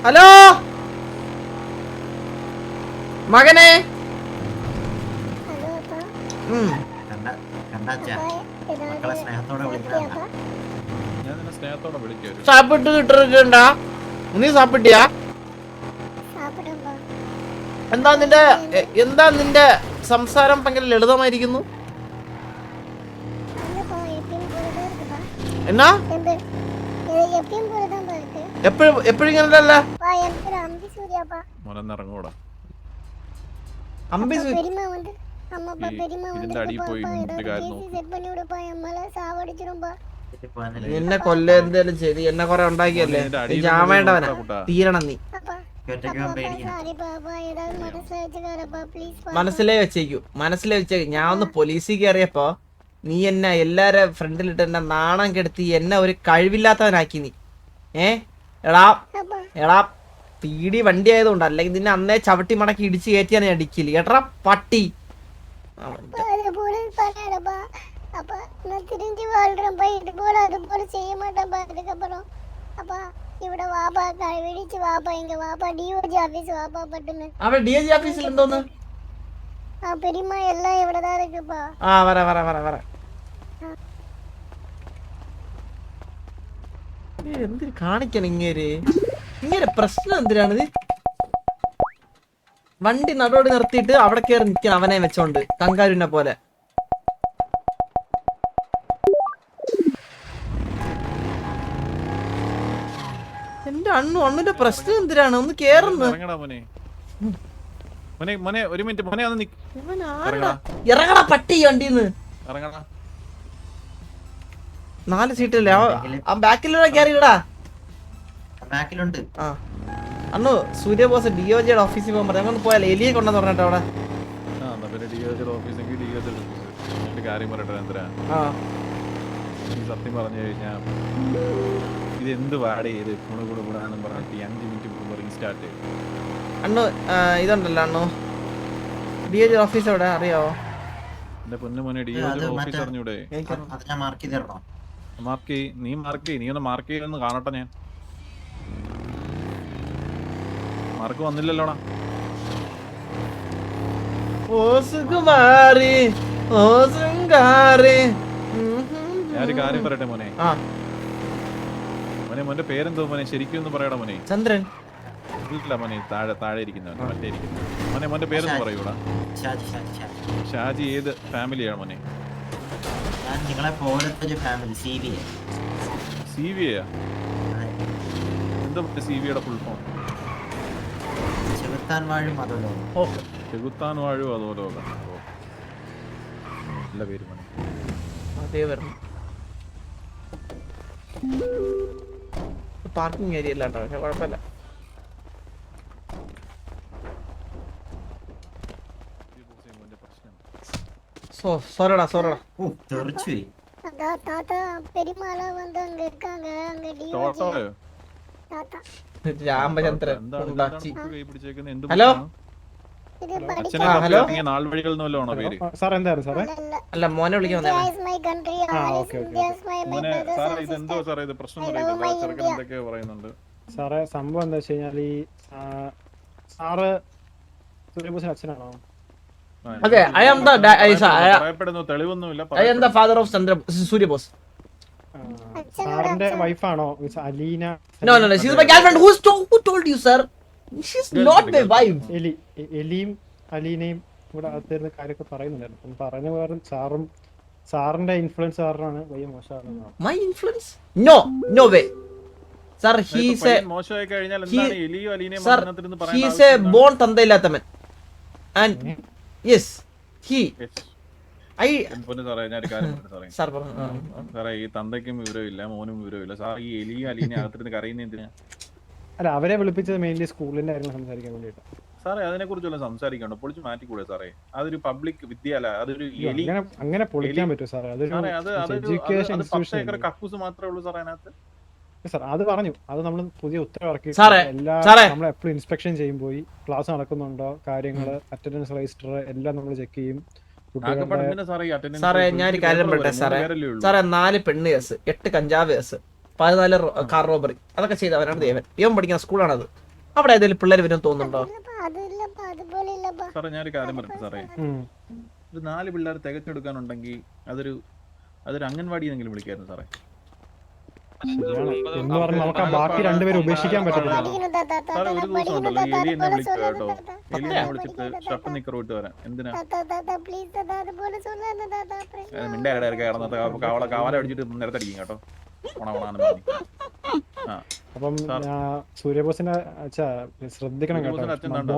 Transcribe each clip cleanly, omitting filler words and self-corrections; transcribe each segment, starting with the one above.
Hello മകനെ. സാപ്പിട്ട് കിട്ടിട്ടുണ്ടാ? നീ സാപ്പിട്ടിയാ? എന്താ നിന്റെ സംസാരം ഭയങ്കര ലളിതമായിരിക്കുന്നു. എന്നാ എപ്പോഴും ഇങ്ങനല്ല. നിന്നെ കൊല്ല എന്തേലും ശരി, എന്നെ കൊറേ ഉണ്ടാക്കിയല്ലേ. ഞാൻ വേണ്ടവനാ, തീരണം നീ. മനസ്സിലേ വെച്ചേക്കും. ഞാൻ ഒന്ന് പോലീസിൽ കയറിയപ്പോ നീ എന്നെ എല്ലാരെ ഫ്രണ്ടിലിട്ട് എന്നെ നാണം കെടുത്തി, എന്നെ ഒരു കഴിവില്ലാത്തവനാക്കി നീ. എടാ പീടി വണ്ടി ആയതുകൊണ്ട്, അല്ലെങ്കിൽ നിന്നെ അന്നേ ചവിട്ടി മടക്കി ഇടിച്ച് കയറ്റിയാണ് ഞാൻ അടിക്കില്ല കേട്ടാ പട്ടി. അവിടെ DOG ഓഫീസിൽ എന്തോന്ന്? എന്തിനു കാണിക്കണം ഇങ്ങനെ പ്രശ്നം എന്തിനാണിത്? വണ്ടി നടോടി നിർത്തിയിട്ട് അവിടെ കയറി നിൽക്കണം അവനെ വെച്ചോണ്ട് കങ്കാരുവിനെ പോലെ. എന്റെ അണ്ണുന്റെ പ്രശ്നം എന്തിനാണ്? ഒന്ന് കേറുന്നു. ഇറങ്ങടാ പട്ടി വണ്ടിന്ന്. 4 സീറ്റല്ലേ ആ ബാക്കിലൂടെ കയറിയിടാ. അണ്ണു സൂര്യബോസ് DOG ഓഫീസിൽ പോകാൻ പറഞ്ഞു. അങ്ങനെ പോയാലേ എലിയെ കൊണ്ടെന്ന് പറഞ്ഞിട്ടോ അവിടെ. സത്യം പറഞ്ഞു കഴിഞ്ഞാ ഇത് എന്ത് വാടേ ഇത് ഗുണഗുണഗുണാന്നും പറഞ്ഞിട്ട് 5 മിനിറ്റ് മുമ്പ് റീസ്റ്റാർട്ട് ചെയ്തു. അണ്ണു ഇതുണ്ടല്ലോ അണ്ണു DOG ഓഫീസ് എവിടെ അറിയാവോ? എന്റെ പൊന്നുമോനെ DOG ഓഫീസ് അറിഞ്ഞൂടെ? നീ ഒന്ന് മാർക്ക് ചെയ്തൊന്ന് കാണട്ടെ. ഞാൻ മാർക്ക് വന്നില്ലല്ലോടാ. ഞാനൊരു കാര്യം പറയട്ടെ മോനെ. മോന്റെ പേരെന്തോ മോനെ? ശരിക്കും ഒന്ന് പറയടാ മോനെ. ചന്ദ്രൻ. ഇല്ല മോനെ, താഴെ ഇരിക്കുന്നവൻ മറ്റേ ഇരിക്കുന്നു. മോന്റെ പേരൊന്ന് പറയൂടാ. ഷാജി. ഏത് ഫാമിലിയാണ് മോനെ? CVA എന്താ CVAയുടെ ഫുൾ ഫോം? ചെകുത്താൻ വാഴും അതോലോകം. നല്ല പേര് മോനെ. പാർക്കിംഗ് ഏരിയ അല്ല കേട്ടോ, പക്ഷെ കുഴപ്പമില്ല. സോറടാ രാമചന്ദ്രൻ. ഹലോ അല്ല മോനെ വിളിക്കാൻ സാറേ. സംഭവം എന്താ വെച്ച് കഴിഞ്ഞാൽ ഈ sir സൂര്യബോസിന്റെ അച്ഛനാണോ? Okay, I am the father of Suryabose. സാറിന്റെ വൈഫാണോ Aleena? No, she's my girlfriend. Who told you, sir? She's not my wife. എലിയും അലീനയും ഇവിടെ അകത്തിരുന്ന കാര്യമൊക്കെ പറയുന്നുണ്ടായിരുന്നു. പറഞ്ഞു കാരണം സാറിന്റെ ഇൻഫ്ലുവൻസ് കാരണമാണ് വലിയ മോശമാണ്. My influence? No way. Sir, he's a born തന്തയില്ലാത്തവൻ. And yes, he. സാറേ ഈ തന്തയ്ക്കും വിവരമില്ല, മോനും വിവരമില്ല. സാർ ഈ എലിയും അലീനയും അകത്തിരുന്ന് കരയുന്ന എന്തിനാ? അല്ല, അവരെ വിളിപ്പിച്ചത് മെയിൻലി സ്കൂളിന്റെ കാര്യങ്ങൾ സംസാരിക്കാൻ വേണ്ടിയിട്ട്. സാറേ അതിനെ കുറിച്ചുള്ള സംസാരിക്കണ്ടോ? പൊളിച്ച് മാറ്റിക്കൂടെ സാറേ? അതൊരു പബ്ലിക് വിദ്യാലയ, അതൊരു എലി അങ്ങനെ പൊളിക്കാൻ പറ്റും സാറേ? കക്കൂസ് മാത്രമേ ഉള്ളൂ സാറേ അതിനകത്ത്. സാർ അത് പറഞ്ഞു, അത് നമ്മൾ പുതിയ ഉത്തരവിറക്കി നമ്മൾ എപ്പോഴും ഇൻസ്പെക്ഷൻ ചെയ്യുമ്പോൾ ക്ലാസ് നടക്കുന്നുണ്ടോ, കാര്യങ്ങൾ അറ്റൻഡൻസ് രജിസ്റ്റർ എല്ലാം നമ്മൾ ചെക്ക് ചെയ്യും. സാറേ ഞാനൊരു കാര്യം പറയട്ടെ സാറേ. 4 പെണ്ണ് കേസ്, 8 കഞ്ചാവ് കേസ്, 14 കാർ റോബറി, അതൊക്കെ ചെയ്തവനാണ് ദേവൻ. ഇവൻ പഠിക്കുന്ന സ്കൂളാണത്. അവിടെ ഏതെങ്കിലും പിള്ളേർ വരും തോന്നുന്നുണ്ടോ? സാറേ ഞാനൊരു കാര്യം പറഞ്ഞു സാറേ, ഒരു 4 പിള്ളേർ തികച്ചെടുക്കാനുണ്ടെങ്കിൽ അതൊരു അംഗൻവാടിയെങ്കിലും വിളിക്കായിരുന്നു സാറേ. എന്ന് പറഞ്ഞാൽ നമുക്ക് ആ ബാക്കി രണ്ടുപേരും ഉപേക്ഷിക്കാൻ പറ്റില്ല. സാറേ ഒരു ദിവസം ഉണ്ടല്ലോ ഈ എലി എന്നെ വിളിച്ചു കേട്ടോ, എലി എന്നെ വിളിച്ചിട്ട് ഷർട്ട് നിക്കർ ഇട്ട് വരാൻ. എന്തിനാ മിന്റെ കിടന്നിട്ട് കാവല അടിച്ചിട്ട് നിരത്തടിക്കും കേട്ടോ. അപ്പം സൂര്യബോസിനെ ശ്രദ്ധിക്കണം കേട്ടോ.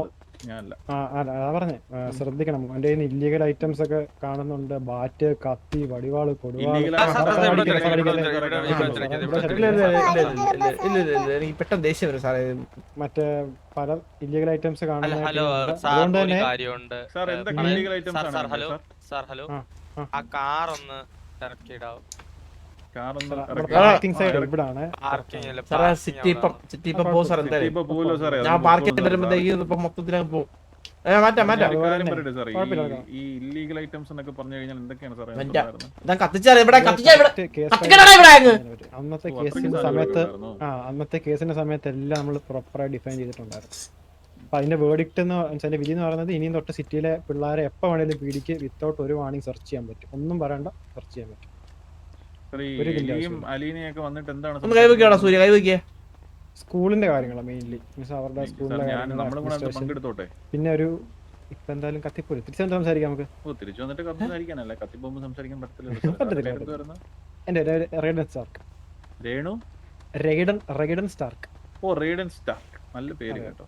പറഞ്ഞേ ശ്രദ്ധിക്കണം. എന്റെ ഇല്ലീഗൽ ഐറ്റംസ് ഒക്കെ കാണുന്നുണ്ട്. ബാറ്റ്, കത്തി, വടിവാള്, കൊടുവാള്. പെട്ടെന്ന് ദേഷ്യം വരും സാറേ. മറ്റേ പല ഇല്ലീഗൽ ഐറ്റംസ് കാണുന്നുണ്ട്. അതുകൊണ്ട് തന്നെ ഞാൻ പാർക്കിൽ വരുമ്പോഴത്തേക്ക് മൊത്തത്തിലങ്ങ് പോകും. ഈ ഇല്ലീഗൽ ഐറ്റംസ് എന്നൊക്കെ പറഞ്ഞു കഴിഞ്ഞാൽ എന്തൊക്കെയാണ് സാറേ? അന്നത്തെ കേസിന്റെ സമയത്ത് എല്ലാം നമ്മൾ പ്രോപ്പറായി ഡിഫൈൻ ചെയ്തിട്ടുണ്ടായിരുന്നു. അപ്പൊ അതിന്റെ വേർഡിക്റ്റ് എന്ന് വിധി എന്ന് പറയുന്നത് ഇനിയും തൊട്ട് സിറ്റിയിലെ പിള്ളേരെ എപ്പോ വേണേലും പീഡിക്ക് വിത്തൗട്ട് ഒരു വാണിംഗ് സെർച്ച് ചെയ്യാൻ പറ്റും. ഒന്നും പറയണ്ട, സെർച്ച് ചെയ്യാൻ പറ്റും. സ്കൂളിന്റെ കാര്യങ്ങളാണ് മെയിൻലി. മീൻസ് അവരുടെ സ്കൂളിലെ പങ്കെടുത്തോട്ടെ. പിന്നെ ഒരു ഇപ്പൊ എന്തായാലും കത്തിപ്പോയി തിരിച്ചു സംസാരിക്കാം നമുക്ക്. തിരിച്ചു വന്നിട്ട് സംസാരിക്കാനല്ലേ, കത്തിപ്പോകുമ്പോ സംസാരിക്കാൻ പറ്റത്തില്ല. എന്റെ റെയ്ഡൻ സ്റ്റാർക്ക്. രേണു റെയ്ഡൻ സ്റ്റാർക്ക്. ഓ റെയ്ഡൻ സ്റ്റാർക്ക്, നല്ല പേര് കേട്ടോ.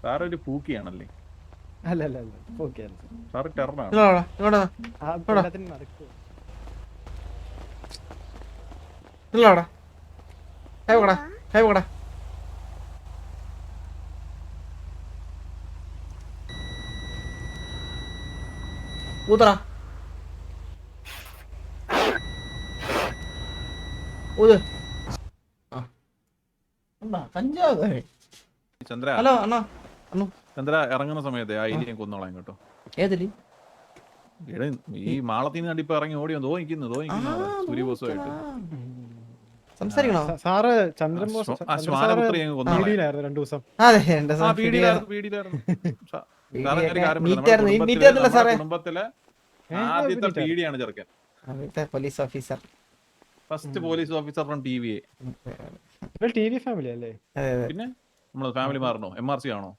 സാറ് ഒരു പൂക്കിയാണല്ലേ? അല്ല അല്ല അല്ല, പൂക്കിയാണ് സാറ് ടെററാണ്. ഊതറ ഊത്. ചന്ദ്ര, ഹലോ അണ്ണാ. ചന്ദ്ര ഇറങ്ങുന്ന സമയത്ത് ആ ഇലിയെ കൊന്നോളാം കേട്ടോ. ഏതില്? ഈ മാളത്തിന് കണ്ടിപ്പോ ഇറങ്ങി ഓടിയോ തോന്നിക്കുന്നു സൂര്യബോസുമായിട്ട് സംസാരിക്കണോ സാറ്? ചന്ദ്രബോസ് രണ്ടു ദിവസം കുടുംബത്തിലെ ആദ്യത്തെ പീഡിയാണ് ചെറുക്കൻ. Police officer, first police officer from ടിവിഎ. ടിവി ഫാമിലി അല്ലേ? പിന്നെ നമ്മള് ഫാമിലി മാറണോ? MRC ആണോ?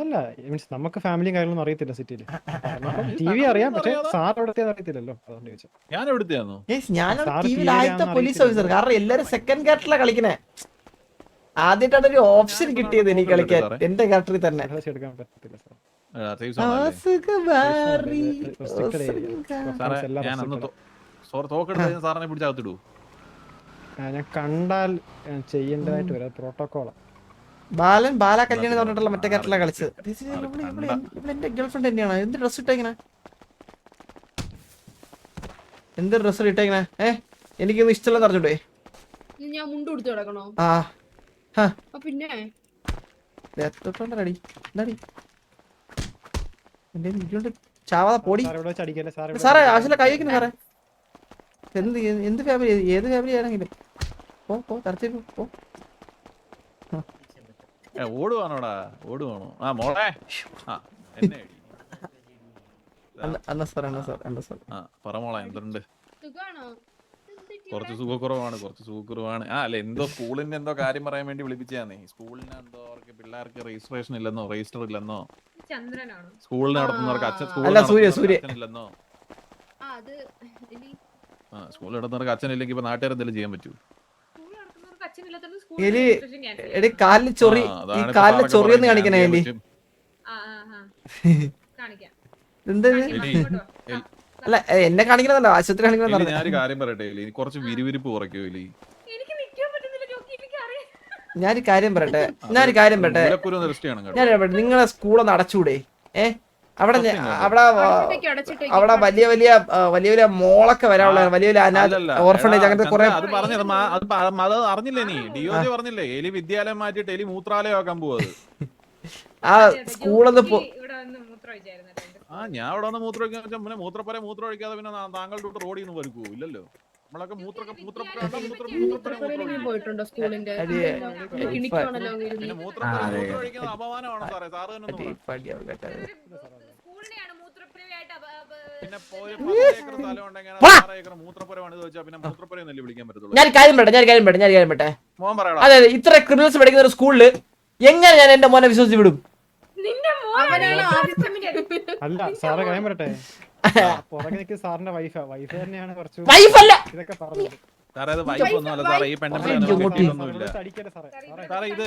അല്ല, മീൻസ് നമുക്ക് ഫാമിലിയും കാര്യങ്ങളൊന്നും അറിയത്തില്ല സിറ്റിയില്. ടിവി അറിയാം, പക്ഷെ സാർ എവിടത്തെ അറിയത്തില്ലല്ലോ, അതുകൊണ്ട് ചോദിച്ചാൽ. ഞാൻ എവിടത്തെയാണോ? Police officer. കാരണം എല്ലാരും സെക്കൻഡ് ക്യാരക്ടറിലാ കളിക്കണേ. ആദ്യമായിട്ടാണ് ഒരു ഓപ്ഷൻ കിട്ടിയത് എനിക്ക് കളിക്കാൻ എന്റെ ക്യാരക്ടറിൽ തന്നെ. എടുക്കാൻ പറ്റത്തില്ല സാർ. ഞാൻ കണ്ടാൽ ചെയ്യേണ്ടതായിട്ട് വരാം, പ്രോട്ടോകോളാ. ബാല കല്യാണം പറഞ്ഞിട്ടുള്ള മറ്റേ ക്യാരക്ടറിലാ കളിച്ചത്. എന്റെ ഗേൾഫ്രണ്ട് തന്നെയാണ്. എന്ത് ഡ്രസ് ഇട്ടേക്കണേ? എന്ത് ഡ്രസ് ഇട്ടേക്കണേ? എനിക്കൊന്നും ഇഷ്ടമല്ലെന്ന് അറിഞ്ഞൂടെ? ഞാൻ മുണ്ട് കൊടുത്തു കിടക്കണോ? പിന്നെ ചാവാ പൊടി. സാറേ ആവശ്യമില്ല കൈ വയ്ക്കുന്നു സാറേ. എന്ത് ഫാമിലി, ഏത് ഫാമിലി ആണെങ്കിലും പോ തരത്തിൽ പോ. ഓടുവാണോടാ? ഓടുവാണോ? ആ മോളെ പറ മോളെ, എന്തുണ്ട്? കുറച്ച് സുഖക്കുറവാണ്. അല്ല എന്തോ സ്കൂളിന്റെ എന്തോ കാര്യം പറയാൻ വേണ്ടി വിളിപ്പിച്ചാന്നേ. സ്കൂളിന് എന്തോ അവർക്ക് പിള്ളേർക്ക് രജിസ്ട്രേഷൻ ഇല്ലെന്നോ, രജിസ്റ്റർ ഇല്ലെന്നോ, സ്കൂളിൽ നടത്തുന്നവർക്ക് അച്ഛനില്ലെന്നോ. സ്കൂളിൽ നടത്തുന്നവർക്ക് അച്ഛനില്ലെങ്കിൽ ഇപ്പൊ നാട്ടുകാർ എന്തെങ്കിലും ചെയ്യാൻ പറ്റൂ? കാലില് ചൊറി, ഈ കാലില് ചൊറിയൊന്ന് കാണിക്കണേ എലി. അല്ല എന്നെ കാണിക്കണല്ലോ, ആശുപത്രി കാണിക്കണം. ഞാനൊരു കാര്യം പറയട്ടെ, കുറച്ച് വിരിവിരിപ്പ് കുറയ്ക്കോ എലി? ഞാനൊരു കാര്യം പറയട്ടെ. നിങ്ങളെ സ്കൂളൊന്ന് അടച്ചൂടെ? അവിടെ വലിയ വലിയ മോളൊക്കെ വരാനുള്ള വലിയ ഓർഫണേജ് അങ്ങനത്തെ കുറെ. അത് അറിഞ്ഞില്ലേ നീ? ഡിഒജി പറഞ്ഞില്ലേ എലി വിദ്യാലയം മാറ്റിട്ട് എലി മൂത്രാലയം ആക്കാൻ പോവത്. ആ സ്കൂളൊന്ന് ഞാൻ ഇവിടെ വന്ന് മൂത്രമൊഴിക്കാൻ മൂത്രപ്പുര മൂത്രം ഒഴിക്കാതെ പിന്നെ താങ്കളുടെ റോഡിൽ നിന്ന് വരുക്കൂ? ഇല്ലല്ലോ. നമ്മളൊക്കെ പോയിട്ടുണ്ടോ സ്കൂളിന്റെ ഒഴിക്കുന്നത് അപമാനമാണോ സാറേ? സാറ് തന്നെ ഒന്ന് പറ. പിന്നെ പോയി 10 ഏക്കർ സ്ഥലം ഉണ്ടെങ്കിൽ 6 ഏക്കർ മൂത്രപ്പുരമാണ് ചോദിച്ചാൽ പിന്നെ മൂത്രപ്പുരം എന്നല്ലേ വിളിക്കാൻ പറ്റത്തുള്ളൂ. ഞാൻ കാര്യം പെട്ടെ മോൻ പറയടാ. അതെ ഇത്ര ക്രിമിനൽസ് പഠിക്കുന്ന ഒരു സ്കൂളില് എങ്ങനെ ഞാൻ എന്റെ മോനെ വിശ്വസിച്ച് വിടും? അല്ല സാറേ കാര്യം പറയട്ടെ, പുറകെ നിൽക്കുന്ന സാറിന്റെ വൈഫ് തന്നെയാണ് കുറച്ച് വൈഫല്ല ഇതൊക്കെ പറഞ്ഞത്. സാറേ അത് വൈഫ് ഒന്നുമല്ല സാറേ, ഈ പെണ്ണൊന്നുമില്ല സാറേ. ഇത്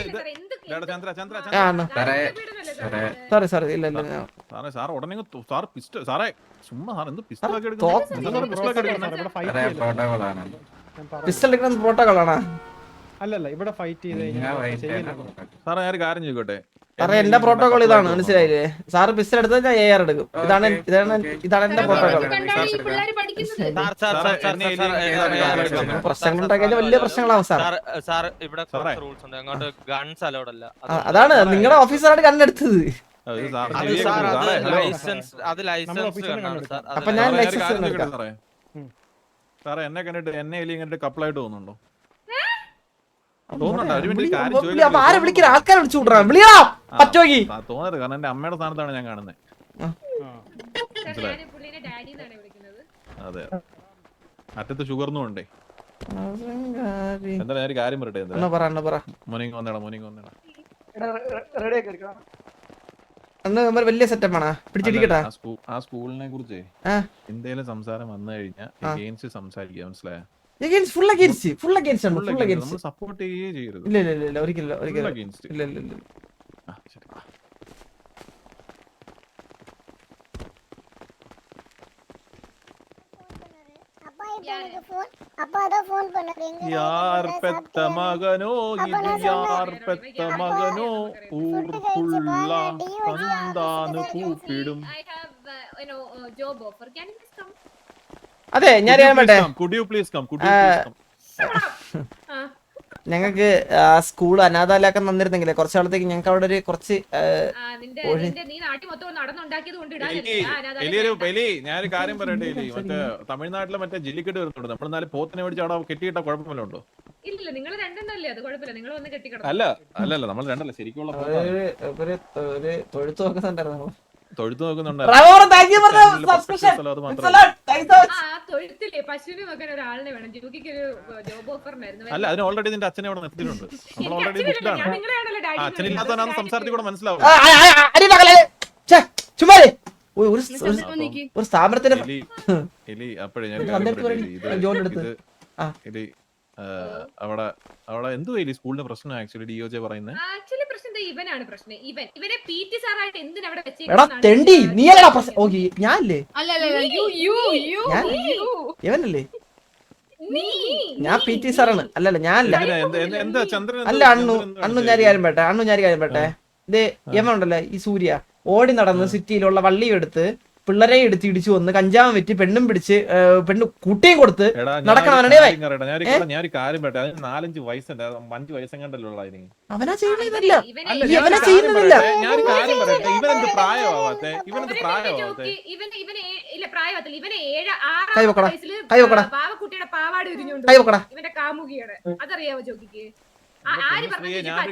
സോറി ഇല്ല സാറേ സാർ ഉടനെ സാർ പിസ്റ്റൾ സാറേ ചുമ്മാ സാർ എന്ത് പിസ്റ്റളൊക്കെ എടുക്കുന്നത്? പിസ്റ്റൾ എടുക്കുന്ന പ്രോട്ടോകോളാണ്. അല്ലല്ല ഇവിടെ ഫൈറ്റ് ചെയ്ത് കഴിഞ്ഞാൽ സാറേ ഞാൻ ഒരു കാര്യം ചോദിക്കോട്ടെ? സാറേ എന്റെ പ്രോട്ടോകോൾ ഇതാണ്, മനസ്സിലായില്ലേ? സാറ് പിസ്റ്റൾ എടുത്താൽ ഞാൻ AR എടുക്കും. ഇതാണ് എന്റെ പ്രോട്ടോകോൾ. പ്രശ്നങ്ങൾ ഉണ്ടാക്കിയാൽ വലിയ പ്രശ്നങ്ങളാവും സാർ. അതാണ് നിങ്ങളുടെ ഓഫീസറാണ് കണ്ണെടുത്തത്. അപ്പൊ ഞാൻ ലൈസൻസ് എടുക്കാം. സാറേ എന്നെ കണ്ടിട്ട് എന്നെ കണ്ടിട്ട് കപ്പിളായിട്ട് തോന്നുന്നുണ്ടോ? ആരെ വിളിക്കുന്ന ആൾക്കാരെ വിളിച്ചു വിടാ വിളിയാ പറ്റോക്കി തോന്നരുത്, കാരണം എന്റെ അമ്മയുടെ സ്ഥാനത്താണ് ഞാൻ കാണുന്നത്. അതെ അറ്റത്ത് ഷുഗർന്നും ഉണ്ടേ. എന്താ ഞാൻ ഒരു കാര്യം പറയട്ടെ? മോർണിംഗ് വന്നേടാ. വലിയ സെറ്റപ്പാണ് പിടിച്ചിരിക്കട്ടെ. ആ സ്കൂളിനെ കുറിച്ച് എന്തേലും സംസാരം വന്നു കഴിഞ്ഞാൽ എഗെയിൻസ്റ്റ് സംസാരിക്കുക, മനസ്സിലായോ? സപ്പോർട്ട് ചെയ്യുകയേ ചെയ്യരുത്. ഇല്ല ഒരിക്കലും ഇല്ല. യാർ പെത്ത മകനോ ഊർപ്പുള്ള കണ്ടാന്ന് കൂപ്പിടും. അതെ ഞാൻ ഞങ്ങൾക്ക് സ്കൂൾ അനാഥാലയം തന്നിരുന്നെങ്കിലേ കുറച്ചു നാളത്തേക്ക് ഞങ്ങൾക്ക് അവിടെ ഒരു കുറച്ച് ഞാനൊരു കാര്യം പറയട്ടെ? മറ്റേ തമിഴ്നാട്ടിലെ മറ്റേ ജില്ലിക്കെട്ട് വരുന്നുണ്ട്. നമ്മൾ പോത്തിനെ മേടിച്ച് അവിടെ കെട്ടിയിട്ട കുഴപ്പമില്ല ഉണ്ടോ? അല്ലല്ല നമ്മൾ രണ്ടല്ല ശരിക്കുള്ള തൊഴുത്ത് നോക്കുന്നുണ്ടായിരുന്നു. തൊഴുത്ത് നോക്കുന്നുണ്ട്. അല്ല അതിന് ഓൾറെഡി നിന്റെ അച്ഛനെ അവിടെ നിർത്തിയിട്ടുണ്ട്. നമ്മൾ ഓൾറെഡി അച്ഛനില്ലാത്തവനാണെന്ന് സംസാരത്തിൽ കൂടെ മനസ്സിലാവും. ഒരു സ്ഥാപനത്തിന് അപ്പോഴേ ഞാൻ അവിടെ അവിടെ എന്ത് വലിയ സ്കൂളിന്റെ പ്രശ്നം ആക്ച്വലി ഡിഒജെ പറയുന്നത്. ഇവനാണ് പ്രശ്നം. ഇവനെ PT സാറായിട്ട് എന്തിനാ അവിടെ ഞാനല്ലേ ഇവനല്ലേ? ഞാൻ PT സാറാണ്. അല്ലല്ല ഞാനല്ല. അല്ല അണ്ണു ഞാൻ കാര്യം പെട്ടെ. ഇത് യവനുണ്ടല്ലേ ഈ സൂര്യ ഓടി നടന്ന് സിറ്റിയിലുള്ള വള്ളിയും എടുത്ത് പിള്ളേരെ എടുത്ത് ഇടിച്ചു വന്ന് കഞ്ചാവും വെറ്റി പെണ്ണും പിടിച്ച് പെണ്ണ് കുട്ടിയും കൊടുത്ത് നടക്കണവനാണ്. അവനാ ചെയ്യുന്നില്ല. ഞാനൊരു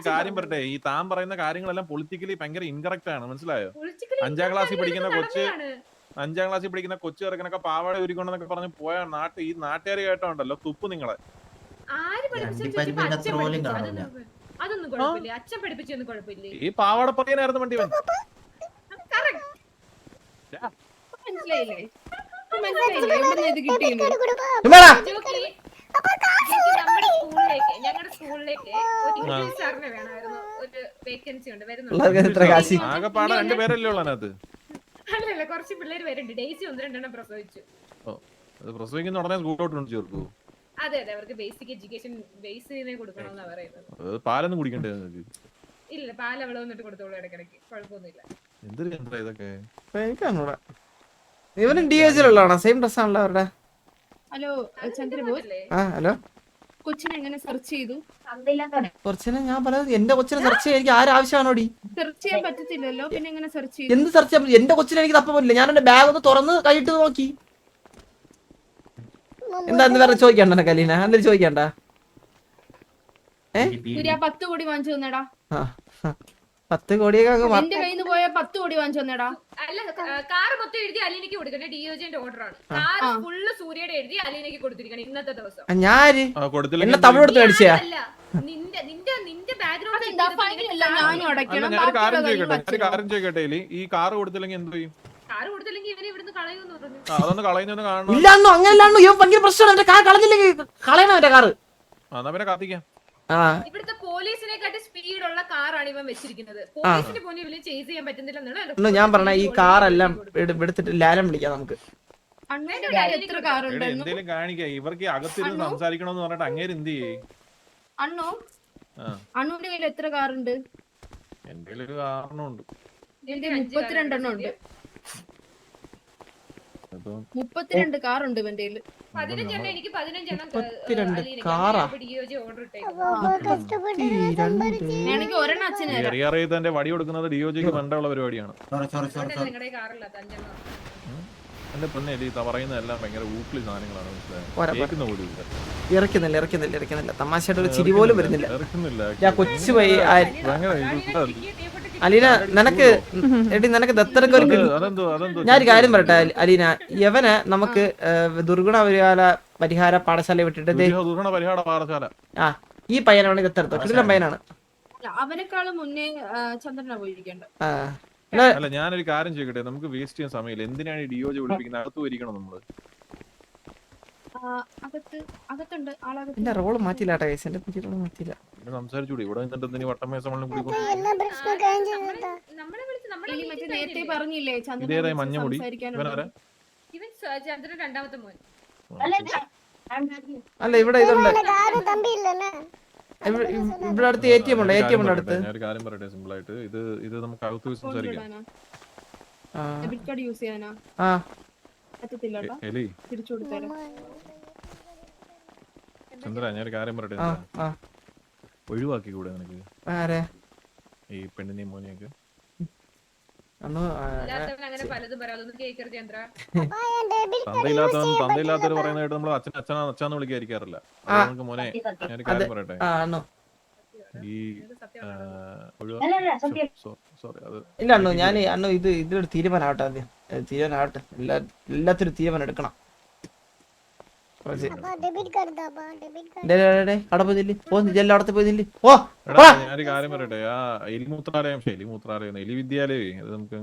കാര്യം പറയട്ടെ? ഈ താൻ പറയുന്ന കാര്യങ്ങളെല്ലാം പൊളിറ്റിക്കലി ഭയങ്കര ഇൻകറക്റ്റ് ആണ്, മനസ്സിലായോ? 5ാം ക്ലാസ്സിൽ പഠിക്കുന്ന കൊച്ചു ചെറുക്കനൊക്കെ പാവാട ഒരുക്കൊണ്ടെന്നൊക്കെ പറഞ്ഞ് പോയ ഈ നാട്ടുകാർ കേട്ടോണ്ടല്ലോ തുപ്പ് നിങ്ങളെ. ഈ പാവാട പറയാനായിരുന്നു വണ്ടി വന്നു. ഞങ്ങളുടെ സ്കൂളിലേക്ക് ഒരു ഇംഗ്ലീഷ് സാറിനെ വേണമായിരുന്നു. ഒരു വേക്കൻസി ഉണ്ട് ആകെപ്പാടെ 2 പേരല്ലേ ഉള്ളൂ അതിനകത്ത്? അല്ലല്ല കുറച്ച് പിള്ളേര് വരുന്നുണ്ട്. ഡെയ്സി 1-2 പ്രസവിച്ചു. പ്രസവിക്കുന്ന ഉടനെ സ്കൂളിലോട്ട് ചേർക്കൂ? അതെ അവർക്ക് ബേസിക് എഡ്യൂക്കേഷൻ ബേസിനെ കൊടുക്കണമെന്നാ പറയുന്നത്. പാലൊന്നും കുടിക്കണ്ടേ? ഇല്ല പാൽ അവളെ വന്നിട്ട് കൊടുത്തോളൂ ഇടയ്ക്കിടയ്ക്ക്, കുഴപ്പമൊന്നുമില്ല. എന്തൊരു ഇതൊക്കെ ഇവനും DOJ-ലുള്ളതാണോ? സെയിം ഡ്രസ് ആണല്ലോ അവരുടെ. ഹലോ ചന്ദ്രബോസ്. ഹലോ കൊച്ചിനെ എങ്ങനെ സെർച്ച് ചെയ്തു? കൊച്ചിനെ ഞാൻ പറഞ്ഞത് എന്റെ കൊച്ചിനെ സെർച്ച് ചെയ്യാൻ എനിക്ക് ആരാവശ്യമാണോടി? സെർച്ച് ചെയ്യാൻ പറ്റത്തില്ലല്ലോ, പിന്നെ എങ്ങനെ സെർച്ച് ചെയ്തു? എന്ത് സെർച്ച് ചെയ്യാൻ? എന്റെ കൊച്ചിനെ എനിക്ക് തപ്പ പറ്റില്ല. ഞാൻ എന്റെ ബാഗ് ഒന്ന് തുറന്ന് കൈയിട്ട് നോക്കി. എന്താ വേറെ ചോദിക്കണ്ട കലീന എന്തെങ്കിലും ചോദിക്കണ്ട? സൂര്യ 10 കോടി വാങ്ങിച്ചു തന്നെടാ. 10 കോടിയൊക്കെ അങ്ങ് എന്റെ കയ്യിൽ നിന്ന് പോയ 10 കോടി വാങ്ങിച്ചു തന്നെടാ. അല്ല കാർ മൊത്തം എഴുതി അലീനയ്ക്ക് കൊടുക്കണേ. ഡിയോജിന്റെ ഓർഡർ ആണ്. കാർ ഫുള്ള് സൂര്യയുടെ എഴുതി അലീനയ്ക്ക് കൊടുത്തിരിക്കണം ഇന്നത്തെ ദിവസം. ഞാന് എന്നെ തമിഴ് കൊടുത്ത് മേടിച്ചാ അല്ല നിന്റെ ബാക്ക്ഗ്രൗണ്ട് ഞാനും അടയ്ക്കണം. കാര്യം ചോദിക്കട്ടെ, ഈ കാറ് കൊടുത്തില്ലെങ്കിൽ എന്ത് ചെയ്യും? കാർ കൊടുത്തില്ലെങ്കിൽ ഇവനെ ഇവിടുന്ന് കളയുമെന്ന് പറഞ്ഞു. അതൊന്ന് കളയുന്ന കാണണം. ഇല്ലാന്നോ അങ്ങനെയല്ലാന്നോ ഇവൻ ഭയങ്കര പ്രശ്നമാണ്. എന്റെ കാർ കളഞ്ഞില്ലെങ്കിൽ കളയണം എന്റെ കാറ്. എന്നാ പിന്നെ കത്തിക്കാം. ഇവിടുത്തെ പോലീസിനെക്കാട്ടി സ്പീഡുള്ള കാറാണ് ഇവൻ വെച്ചിരിക്കുന്നത്. പോലീസിന് പോലും ഇവന് ചേസ് ചെയ്യാൻ പറ്റുന്നില്ലെന്നാണ് ഞാൻ പറഞ്ഞ ഈ കാറെല്ലാം എടുത്തിട്ട് ലാലം വിളിക്കാം നമുക്ക്. എത്ര കാറുണ്ട്? എന്തെങ്കിലും കാണിക്കാം. ഇവർക്ക് അകത്തിരുന്ന് സംസാരിക്കണമെന്ന് പറഞ്ഞിട്ട് അങ്ങേര് എന്ത് ചെയ്യേ? അണ്ണുവിന്റെ കയ്യിൽ എത്ര കാറുണ്ട്? എന്റെ കയ്യിൽ ഒരു 6 ഉണ്ട്. എന്റെ 32 എണ്ണം ഉണ്ട്. 32 കാറുണ്ട് ഇവന്റെ കയ്യില്. 15 എണ്ണം എനിക്ക് 15 എണ്ണം 32 കാറാ? ഡിയോജി ഓർഡർ ഇട്ടേക്കും. വേണമെങ്കിൽ ഒരെണ്ണം അച്ഛനെ തരാം. എറിയാറിയതിന്റെ വടി കൊടുക്കുന്നത് ഡിയോജിക്ക് പണ്ടുള്ള പരിപാടിയാണ്. നിങ്ങളുടെ കാറില്ലാത്ത 5 എണ്ണം. എന്റെ പൊന്നെ പറയുന്ന എല്ലാം ഭയങ്കര ഊപ്പിളി സാധനങ്ങളാണ്. കേൾക്കുന്ന പോലും ഇല്ല. ഇറക്കുന്നില്ല. തമാശയായിട്ട് ഒരു ചിരി പോലും വരുന്നില്ല. ഇറക്കുന്നില്ല. ഞാൻ കൊച്ചു പോയി ഭയങ്കര അലീന നിനക്ക് നിനക്ക് ദത്തനൊക്കെ ഒരു ഞാനൊരു കാര്യം പറയട്ടെ അലീന, യവന് നമുക്ക് ദുർഗുണ പരിഹാര പാഠശാല വിട്ടിട്ട് ഈ പയ്യനാണ് ദത്തെടുത്തോ. കിടിലൻ പയ്യനാണ്. അവനേക്കാളും മുന്നേ ചന്ദ്രനാ പോയിരിക്കണ്ട. അല്ല ഞാനൊരു കാര്യം ചോദിക്കട്ടെ, നമുക്ക് വേസ്റ്റ് ചെയ്യാൻ സമയമില്ല. എന്തിനാണ് ഈ ഡിയോജി വിളിപ്പിക്കുന്നത്? അകത്ത് പോയിരിക്കണം നമ്മള്. എന്റെ റോള് മാറ്റില്ല കേട്ടോ. എന്റെ പുതിയ റോള് മാറ്റില്ല. സംസാരിച്ചൂടെ ഇവിടെ നിന്നിട്ട് എന്തിനീ വട്ടമേശ നേരത്തെ പറഞ്ഞില്ലേ ഇതേതായി മഞ്ഞമുടി? ഇവനാരാ? ഇവൻ ചന്ദ്രൻ രണ്ടാമത്തെ മോൻ. അല്ല ഇവിടെ ഇതുണ്ട്. ഇവിടെ അടുത്ത് ATM ഉണ്ട്. ATM ഉണ്ട് അടുത്ത്. ഞാൻ ഒരു കാര്യം പറയട്ടെ സിമ്പിൾ ആയിട്ട്. ഇത് നമുക്ക് അകത്ത് പോയി സംസാരിക്കാം. ഡെബിറ്റ് കാർഡ് യൂസ് ചെയ്യാനാ? എലി തിരിച്ചു കൊടുത്തേരാ. ചന്ദ്ര ഞാനൊരു കാര്യം പറയട്ടെ, ഒഴിവാക്കി കൂടെ നിനക്ക് ഈ പെണ്ണിനെയും മോനെയൊക്കെ? അങ്ങനെ പലതും പറയാതൊന്നും കേൾക്കരുത് ചന്ദ്ര. തന്തയില്ലാത്തവർ പറയുന്ന കേട്ട് നമ്മൾ അച്ഛാന്ന് വിളിക്കാതിരിക്കാറില്ല. നമുക്ക് മോനെ ഞാനൊരു കാര്യം പറയട്ടെ, ഈ ഇല്ല അണ്ണു ഞാൻ ഇതിലൊരു തീരുമാനമാവട്ടെ. ആദ്യം തീരുമാനമാവട്ടെ. എല്ലാത്തിനും തീരുമാനം എടുക്കണം. ഞാനൊരു കാര്യം പറയട്ടെ, ആ എലിമൂത്രാലയം എലി വിദ്യാലയം അത് നമുക്ക്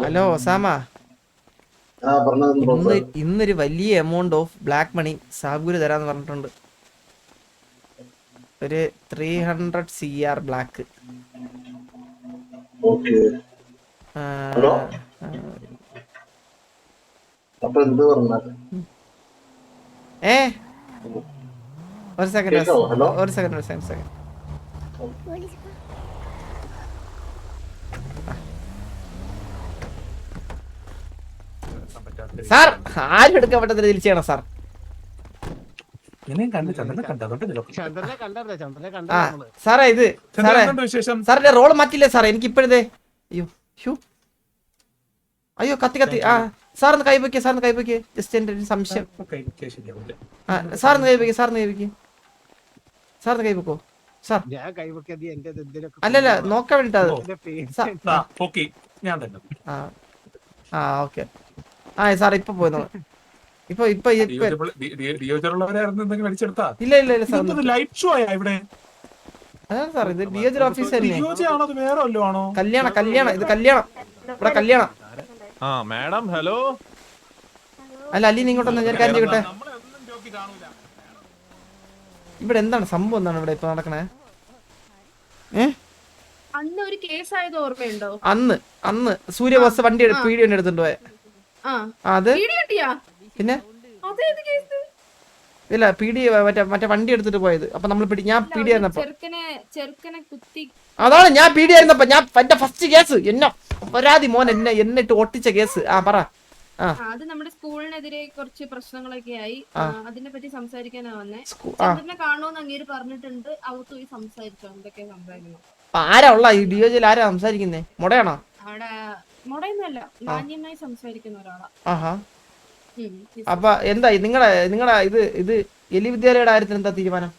ഹലോ ഒസാമ, ഇന്നൊരു വലിയ എമൗണ്ട് ഓഫ് ബ്ലാക്ക് മണി സാബുര് തരാന്ന് പറഞ്ഞിട്ടുണ്ട്. ഒരു 300 CR ബ്ലാക്ക്. ഒരു സെക്കൻഡ്. സാർ ആരും എടുക്കാൻ പറ്റത്തില്ല, തിരിച്ചു ചെയ്യണം സാർ. സാറേ ഇത് സാറിന്റെ റോള് മാറ്റില്ലേ സാറേ? എനിക്ക് ഇപ്പോഴത്തെ അയ്യോ കത്തി ആ സാറിന് കൈവയ്ക്ക് ജസ്റ്റ് എന്റെ ഒരു സംശയം. സാറിന് കൈവയ്ക്കോ സാർ? അല്ലല്ല നോക്കാൻ വേണ്ടിട്ടാ. ഓക്കെ സാർ ഇപ്പൊ പോയി ഇപ്പൊ ഇല്ല സാർ അതാണ് സാർ. ഇത് DOJ ഓഫീസ് തന്നെ. കല്യാണം ഇത് ഇവിടെ കല്യാണം. Madam hello. അല്ല അല്ലി ഇങ്ങോട്ടൊന്ന് ഞാൻ കാര്യം ചെയ്യട്ടെ. ഇവിടെ എന്താണ് സംഭവം? എന്താണ് ഇവിടെ ഇപ്പൊ നടക്കണേ? അന്ന് ഒരു കേസായത് ഓർമ്മയുണ്ടോ? അന്ന് സൂര്യ ബസ് വണ്ടി പീടി വണ്ടി എടുത്തിട്ട് പോയെ. ആ അത് വീഡിയോ കിട്ടിയാ? പിന്നെ അതേത് കേസ്? ഇല്ല പീടി മറ്റേ വണ്ടി എടുത്തിട്ട് പോയത്. അപ്പൊ നമ്മൾ ഞാൻ പീടി ആയിരുന്നപ്പോ ചെറുക്കനെ കുത്തി. അതാണ് ഞാൻ പീടി ആയിരുന്നപ്പോ ഞാൻ എന്റെ ഫസ്റ്റ് കേസ് എന്നെ പരാതി മോൻ എന്നിട്ട് ഒട്ടിച്ച കേസ്. ആ പറ. അത് നമ്മുടെ സ്കൂളിനെതിരെ കുറച്ച് പ്രശ്നങ്ങളൊക്കെ ആയി. അതിനെ പറ്റി സംസാരിക്കാനാ വന്നേ. ചന്ദ്രനെ കാണുമെന്ന് അങ്ങേര് പറഞ്ഞിട്ടുണ്ട്. അവർക്ക് പോയി സംസാരിച്ചോ എന്തൊക്കെ സംസാരിക്കണം. ആരാ ഉള്ള ഈ ഡിയോജിൽ ആരാ സംസാരിക്കുന്നേ? മുടയാണോ? അവിടെ മുടയൊന്നുമല്ല, മാന്യമായി സംസാരിക്കുന്ന ഒരാളാ. ആഹാ. അപ്പൊ എന്താ നിങ്ങളെ ഇത് എലി വിദ്യാലയയുടെ കാര്യത്തിൽ എന്താ തീരുമാനം?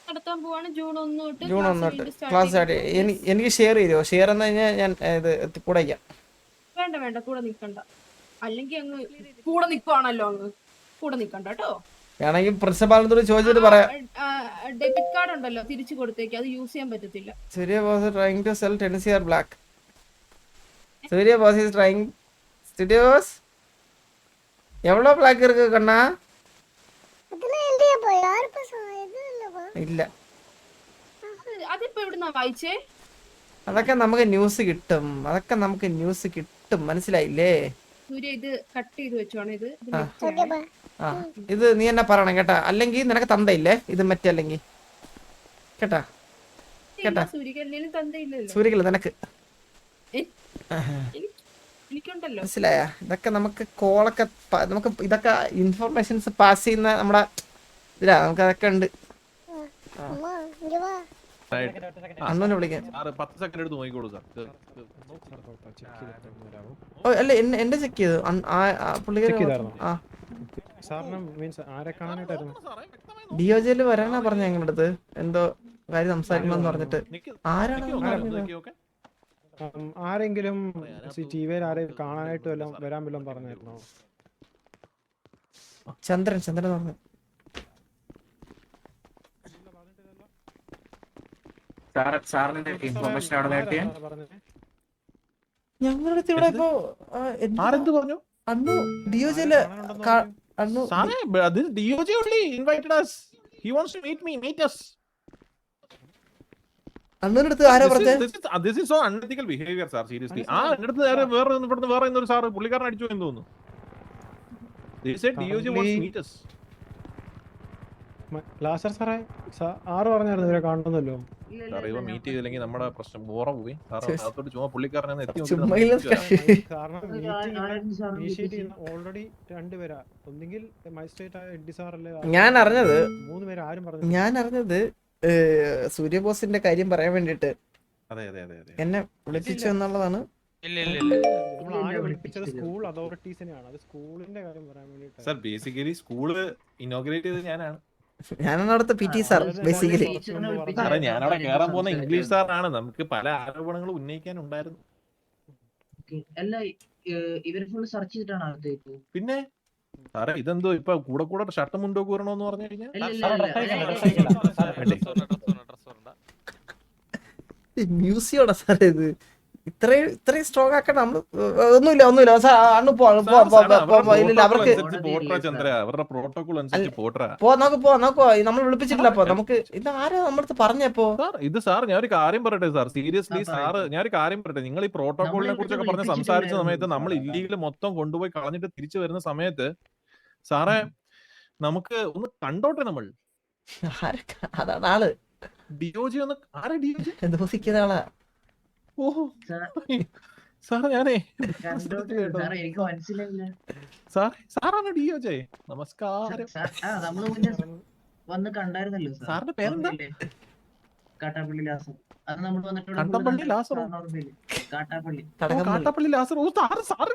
നടത്താൻ പോവാണ് ജൂൺ 1 തൊട്ട് ക്ലാസ് സ്റ്റാർട്ട്. എനിക്ക് ഷെയർ ചെയ്യുമോ? ഷെയർ എന്ന് കഴിഞ്ഞാൽ ഞാൻ ഇത് കൂടെ വയ്ക്കാം. വേണ്ട കൂടെ നിക്കണ്ട. അല്ലെങ്കിൽ അങ്ങ് കൂടെ നിക്കുവാണല്ലോ, അങ്ങ് കൂടെ നിക്കണ്ട കേട്ടോ. വേണമെങ്കിൽ പ്രിൻസിപ്പാളിനോട് ചോദിച്ചിട്ട് പറയാം. ഡെബിറ്റ് കാർഡ് ഉണ്ടല്ലോ, തിരിച്ചു കൊടുത്തേക്ക്. അത് യൂസ് ചെയ്യാൻ പറ്റത്തില്ല. Surya was trying to sell Tennessee or black. Surya boss is trying studios. எவ்வளோ பிளாக் இருக்கு கண்ணா? ഇല്ല, അതൊക്കെ നമുക്ക് ന്യൂസ് കിട്ടും. മനസ്സിലായില്ലേ? ഇത് നീ എന്നെ പറയണം കേട്ടാ, അല്ലെങ്കിൽ നിനക്ക് തന്തയില്ലേ? ഇത് മറ്റല്ലെങ്കിൽ കേട്ടാ കേട്ടാ. സൂര്യക്കല്ല നിനക്ക്. മനസ്സിലായ? ഇതൊക്കെ നമുക്ക് കോളൊക്കെ നമുക്ക് ഇതൊക്കെ ഇൻഫർമേഷൻസ് പാസ് ചെയ്യുന്ന നമ്മുടെ ഇതിലാ. നമുക്ക് അതൊക്കെ ഉണ്ട്. അണ്ണനെ വിളിക്കാൻ. അല്ല എന്റെ ചെക്ക് ചെയ്തു ഡിയോജയില് വരാനാ പറഞ്ഞ ഞങ്ങളുടെ അടുത്ത് എന്തോ കാര്യം സംസാരിക്കണമെന്ന് പറഞ്ഞിട്ട്. ആരാണ്? ആരെങ്കിലും ടിവിയിൽ ആരെയും കാണാനായിട്ട് വരാൻ വല്ലതും പറഞ്ഞായിരുന്നോ? ചന്ദ്രൻ പറഞ്ഞു. ഞങ്ങളുടെ ഇവിടെ ഇപ്പൊ ആരെന്ത് പറഞ്ഞു? അണ്ണു ഡിയോജയില് അണ്ണൂടെ അടുത്ത് ആരാ പറഞ്ഞത്? വേറെ സാറ് പുള്ളിക്കാരൻ അടിച്ചു എന്ന് തോന്നുന്നു. ലാസർ സാറേ ആറ് പറഞ്ഞായിരുന്നു ഇവരെ കാണുന്നല്ലോ. മീറ്റ് ചെയ്തില്ലെങ്കിൽ നമ്മുടെ പ്രശ്നം ഓറ പോയി. ചുമ്മാ പുള്ളിക്കാരനെ ഓൾറെഡി രണ്ടുപേരാ. ഒന്നുകിൽ മജിസ്ട്രേറ്റ് എഡ്ഡി സാറല്ലേ. ഞാൻ അറിഞ്ഞത് 3 പേര് ആരും പറഞ്ഞു. ഞാൻ അറിഞ്ഞത് സൂര്യബോസിന്റെ കാര്യം പറയാൻ വേണ്ടിട്ട് എന്നെ വിളിപ്പിച്ചു എന്നുള്ളതാണ്. സ്കൂൾ അതോറിറ്റീസിനെയാണ്. അത് സ്കൂളിന്റെ കാര്യം പറയാൻ വേണ്ടിട്ട്. സർ ബേസിക്കലി സ്കൂള് ഇനോഗ്രേറ്റ് ചെയ്തത് ഞാനാണ്. ഞാനാണ് അവിടുത്തെ PT സാർ. ബേസിക്കലി സാറേ ഞാനവിടെ കയറാൻ പോകുന്ന ഇംഗ്ലീഷ് സാറാണ്. നമുക്ക് പല ആരോപണങ്ങളും ഉന്നയിക്കാനുണ്ടായിരുന്നു. പിന്നെ സാറേ ഇതെന്തോ ഇപ്പൊ കൂടെ ഷർട്ട് മുണ്ടോ കൂറണോന്ന് പറഞ്ഞു കഴിഞ്ഞാൽ മ്യൂസിയോടാ സാറേ ഇത്. ഇത്രയും സ്ട്രോങ് ആക്കണ്ട. നമ്മള് ഒന്നുമില്ല അവർക്ക് നോക്കോ നമ്മൾ വിളിപ്പിച്ചിട്ടില്ല. അപ്പൊ നമുക്ക് ഇത് ആരാ നമ്മളടുത്ത് പറഞ്ഞപ്പോ? ഇത് സാർ ഞാൻ ഒരു കാര്യം പറയട്ടെ സാർ, സീരിയസ്ലി സാറ് ഞാൻ ഒരു കാര്യം പറയട്ടെ. നിങ്ങൾ ഈ പ്രോട്ടോകോളിനെ കുറിച്ചൊക്കെ പറഞ്ഞ് സംസാരിച്ച സമയത്ത് നമ്മൾ ഇല്ലീഗൽ മൊത്തം കൊണ്ടുപോയി കളഞ്ഞിട്ട് തിരിച്ചു വരുന്ന സമയത്ത് സാറേ നമുക്ക് ഒന്ന് കണ്ടോട്ടെ. നമ്മൾ അതാണ് ആള് ഡിയോജി ഒന്ന് ആരാ ഡിയോജി? ദോഷിക്കുന്ന ആളാ. ഓഹോ സാർ ഞാനേ സാറാണ് ഡിയോജെ. നമസ്കാരം. വന്ന് കണ്ടായിരുന്നല്ലോ സാറിന്റെ പേരെന്താ? കാട്ടാപ്പള്ളി ലാസർ. കണ്ടപ്പള്ളി ലാസറോ? കാട്ടാപ്പള്ളി ലാസർ. ഓ സാറ്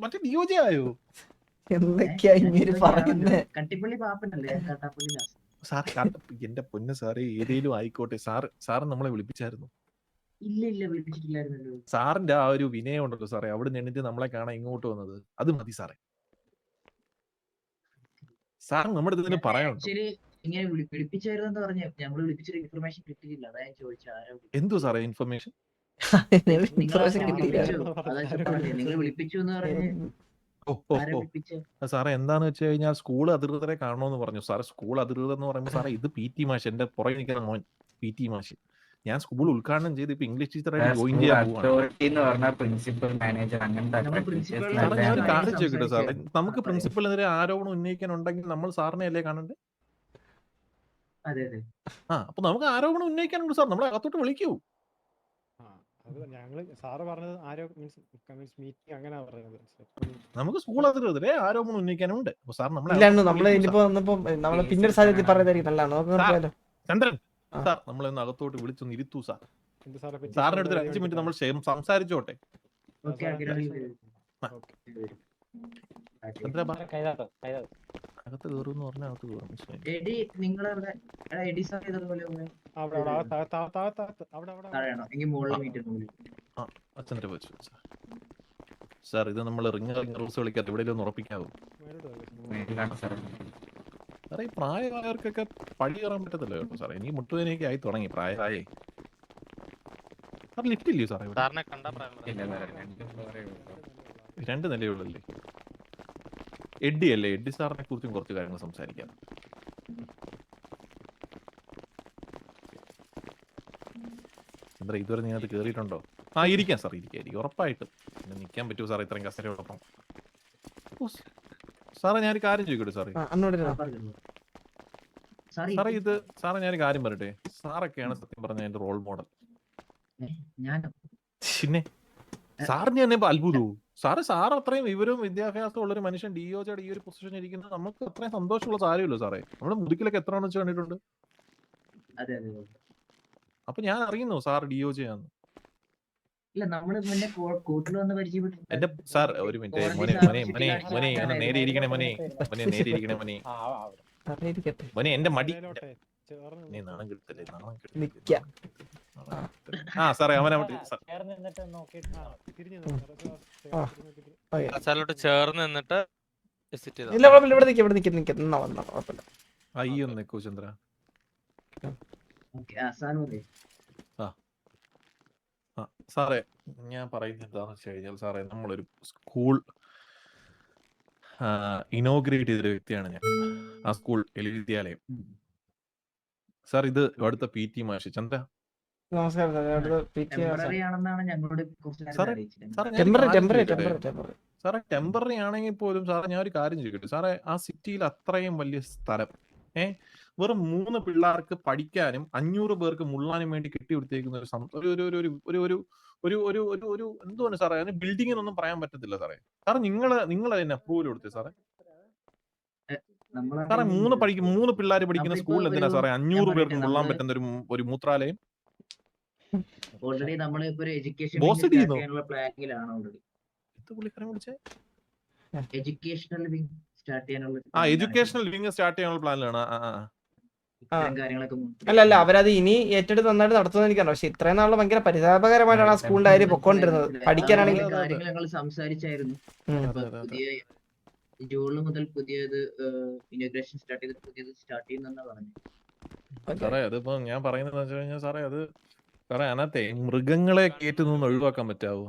മറ്റേ ഡിയോജെ ആയോ? എന്തൊക്കെയാ ഇങ്ങനെ പറയുന്നേ? കട്ടിപ്പള്ളി പാപ്പനല്ലേ കാട്ടാപ്പള്ളി ലാസർ. സാർ എന്റെ പൊന്ന് സാറേ ഏതേലും ആയിക്കോട്ടെ. സാറ് നമ്മളെ വിളിപ്പിച്ചായിരുന്നു? ഇല്ല വിളിപ്പിച്ചിട്ടില്ലായിരുന്നല്ലോ. സാറിന്റെ ആ ഒരു വിനയം ഉണ്ടല്ലോ സാറേ, അവിടെ നിന്നിട്ട് നമ്മളെ കാണാൻ ഇങ്ങോട്ട് വന്നത് അത് മതി സാറേ. സാർ നമ്മുടെ ഇതിന് പറയാം. ഇങ്ങനെ വിളിപ്പിച്ചായിരുന്നു പറഞ്ഞു. ഞങ്ങൾ വിളിപ്പിച്ചൊരു ഇൻഫർമേഷൻ കിട്ടിയില്ല. അതാ ഞാൻ ചോദിച്ചത് ആരാ. എന്തോ സാറേ ഇൻഫർമേഷൻ? നിങ്ങൾ വിളിപ്പിച്ചു എന്ന് പറഞ്ഞു. സാറേ എന്താന്ന് വെച്ച് കഴിഞ്ഞാൽ സ്കൂൾ അധികൃതരെ കാണണമെന്ന് പറഞ്ഞു. സാറേ സ്കൂൾ അധികൃതർ എന്ന് പറയുമ്പോൾ സാറേ ഇത് PT മാഷ്, എന്റെ പുറകെ നിൽക്കുന്ന മോൻ PT മാഷ്. ഞാൻ സ്കൂൾ ഉദ്ഘാടനം ചെയ്ത് ഇപ്പൊ ഇംഗ്ലീഷ് ടീച്ചറായിട്ട് ജോയിൻ ചെയ്യാൻ പോവാണ്. പ്രിൻസിപ്പൽ മാനേജർ അങ്ങനത്തെ സാറേ ഞാൻ ഒരു കാര്യം ചോദിക്കട്ടെ സാറേ, നമുക്ക് പ്രിൻസിപ്പലിനെതിരെ ആരോപണം ഉന്നയിക്കാനുണ്ടെങ്കിൽ നമ്മൾ സാറിനെ അല്ലേ കാണണ്ടേ? അതെ അതെ. അപ്പൊ നമുക്ക് ആരോപണം ഉന്നയിക്കാനുണ്ട് സാർ, നമ്മളെ അകത്തോട്ട് വിളിക്കൂ. അത് ഞങ്ങള് സാറ് പറഞ്ഞത് ആരോ മീൻസ് മീറ്റിംഗ് അങ്ങനെ പറഞ്ഞത്. നമുക്ക് സ്കൂൾ അതിനെതിരെ ആരോപണം ഉന്നയിക്കാനുണ്ട്. അപ്പൊ സാർ നമ്മള് ഇനിയിപ്പോ നമ്മള് പിന്നൊരു സാധ്യത പറയുന്നതായിരിക്കും നല്ലതാണ്. ചന്ദ്രൻ സാർ നമ്മളൊന്ന് അകത്തോട്ട് വിളിച്ചൊന്ന് ഇരുത്തൂ സാർ. സാറിന്റെ അടുത്ത് 5 മിനിറ്റ് നമ്മൾ സംസാരിച്ചോട്ടെ. അകത്ത് കയറുമെന്ന് പറഞ്ഞാൽ അകത്ത് കയറും. അച്ഛൻ്റെ വെച്ചു സാർ. ഇത് നമ്മൾ റിംഗ് റൂൾസ് കളിക്കാത്ത ഇവിടെ ഒന്ന് ഉറപ്പിക്കാവൂ സാറേ. ഈ പ്രായമായവർക്കൊക്കെ പടി കയറാൻ പറ്റത്തില്ല കേട്ടോ സാറേ. എനിക്ക് മുട്ടുവേനയൊക്കെ ആയി തുടങ്ങി പ്രായമായേ. സാർ ലിഫ്റ്റ് ഇല്ലയോ സാറേ? 2 നിലയുള്ളല്ലേ? എഡ്ഡി അല്ലേ? എഡ്ഡി സാറിനെ കുറിച്ചും കുറച്ച് കാര്യങ്ങൾ സംസാരിക്കാം. എന്താ ഇതുവരെ നിങ്ങൾ കയറിയിട്ടുണ്ടോ? ഇരിക്കാം സാർ, ഇരിക്കും ഉറപ്പായിട്ടും. പിന്നെ നിൽക്കാൻ പറ്റുമോ സാറേ ഇത്രയും കസേരയോടൊപ്പം? സാറേ ഞാനൊരു കാര്യം ചോദിക്കട്ടെ സാറേ. സാറേ ഇത് സാറേ ഞാനൊരു കാര്യം പറയട്ടെ. സാറൊക്കെയാണ് സത്യം പറഞ്ഞ എന്റെ റോൾ മോഡൽ. പിന്നെ സാറിന് തന്നെ ഇപ്പൊ അത്ഭുതവും സാർ അത്രയും വിവരവും വിദ്യാഭ്യാസവും ഉള്ളൊരു മനുഷ്യൻ ഡിഒജിയുടെ ഈ ഒരു പൊസിഷൻ ഇരിക്കുന്നത് നമുക്ക് അത്രയും സന്തോഷമുള്ള കാര്യമല്ലോ സാറേ. നമ്മുടെ മുതുക്കിലൊക്കെ എത്ര വെച്ച് കണ്ടിട്ടുണ്ട്. അപ്പൊ ഞാൻ അറിയുന്നു സാർ ഡിഒജി ആണെന്ന്. എന്റെ സാർ ഒരു മിനിറ്റ് മോനെ നേരെ ഇരിക്കണേ മോനെ നേരെ ഇരിക്കണേ മോനെ എന്റെ മടി നാണം കിട്ടല്ലേ സാറേ അവനെ ചേർന്ന് നിന്നിട്ട് അയ്യോ നിക്കോ ചന്ദ്ര. സാറേ ഞാൻ പറയുന്നത് എന്താണെന്ന് വെച്ച് കഴിഞ്ഞാൽ സാറേ നമ്മളൊരു സ്കൂൾ ഇനോഗ്രേറ്റ് ചെയ്തൊരു വ്യക്തിയാണ് ഞാൻ. ആ സ്കൂൾ വിദ്യാലയം സാർ. ഇത് അടുത്ത PT മാഷ് ചന്ദ്ര. സാറേ ടെമ്പററി ആണെങ്കിൽ പോലും സാറേ ഞാൻ ഒരു കാര്യം ചോദിക്കട്ടെ സാറേ. ആ സിറ്റിയിൽ അത്രയും വലിയ സ്ഥലം വെറും 3 പിള്ളേർക്ക് പഠിക്കാനും 500 പേർക്ക് മുള്ളാനും വേണ്ടി കെട്ടിയെടുത്തേക്കുന്ന ഒരു എന്തുവാണ് സാറേ അതിന് ബിൽഡിങ്ങിനൊന്നും പറയാൻ പറ്റത്തില്ല സാറേ. സാറേ നിങ്ങൾ അതിന് അപ്രൂവൽ കൊടുത്തേ സാറേ. സാറേ 3 പിള്ളേർ പഠിക്കുന്ന സ്കൂളിൽ എന്തിനാ സാറേ 500 പേർക്ക് മുള്ളാൻ പറ്റുന്ന ഒരു മൂത്രാലയം? ഓൾറെഡി നമ്മളിപ്പോ ഒരു എഡ്യൂക്കേഷൻ പ്ലാനിങ്ങിലാണ്. എഡ്യൂക്കേഷണൽ വിങ് സ്റ്റാർട്ട് ചെയ്യാനുള്ള പ്ലാനിലാണ്. അല്ല അവരത് ഇനി ഏറ്റെടുത്ത് നന്നായിട്ട് നടത്തുന്ന എനിക്കറിയാം. പക്ഷെ ഇത്രയും നാളെ ഭയങ്കര പരിതാപകരമായിട്ടാണ് ആ സ്കൂളിന്റെ കാര്യം പൊക്കോണ്ടിരുന്നത്. പഠിക്കാനാണെങ്കിൽ ഞങ്ങൾ സംസാരിച്ചായിരുന്നു. ജൂൺ മുതൽ പുതിയത് ഇനോഗ്രേഷൻ സ്റ്റാർട്ട് ചെയ്യുന്ന പറഞ്ഞു. സാറേ അതിപ്പോ ഞാൻ പറയുന്നത് വെച്ച് കഴിഞ്ഞാൽ സാറേ അത് സാറേ അതിനകത്തെ മൃഗങ്ങളെ കയറ്റുന്നൊന്ന് ഒഴിവാക്കാൻ പറ്റാവോ?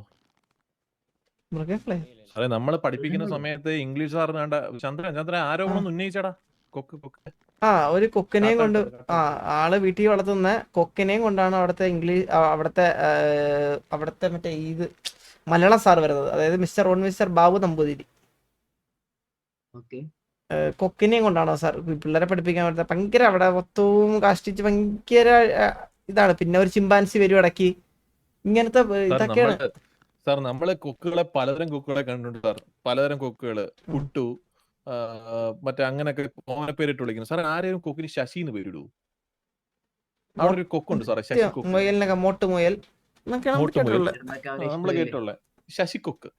സാറേ നമ്മള് പഠിപ്പിക്കുന്ന സമയത്ത് ഇംഗ്ലീഷ് സാർ വേണ്ട ചന്ദ്രൻ ആരോപണം ഉന്നയിച്ചടാ. ഒരു കൊക്കിനെയും കൊണ്ട് ആള് വീട്ടിൽ വളർത്തുന്ന കൊക്കിനെയും കൊണ്ടാണ് അവിടുത്തെ മറ്റേ ഇത് മലയാളം സാർ വരുന്നത്. അതായത് മിസ്റ്റർ ബാബു നമ്പൂതിരി. കൊക്കിനെയും കൊണ്ടാണോ സാർ പിള്ളേരെ പഠിപ്പിക്കാൻ വരുന്നത്? ഭയങ്കര അവിടെ മൊത്തവും കാഷ്ടിച്ച് ഭയങ്കര ഇതാണ്. പിന്നെ ഒരു ചിമ്പാൻസി വരും ഇടയ്ക്ക്. ഇങ്ങനത്തെ ഇതൊക്കെയാണ് സാർ. നമ്മള് കൊക്കുകളെ പലതരം കൊക്കുകളെ കണ്ടിട്ടുണ്ട് സാർ. പലതരം കൊക്കുകള് കുട്ടു മറ്റേ അങ്ങനെയൊക്കെ പേരിട്ട് വിളിക്കുന്നു സാറേ. ആരെയും കൊക്കിന് ശശി എന്ന് പേരിടൂ? അവിടെ ഒരു കൊക്കുണ്ട് സാറേ, ശശി കൊക്ക്. നമ്മള് കേട്ടുള്ള ശശി കൊക്ക്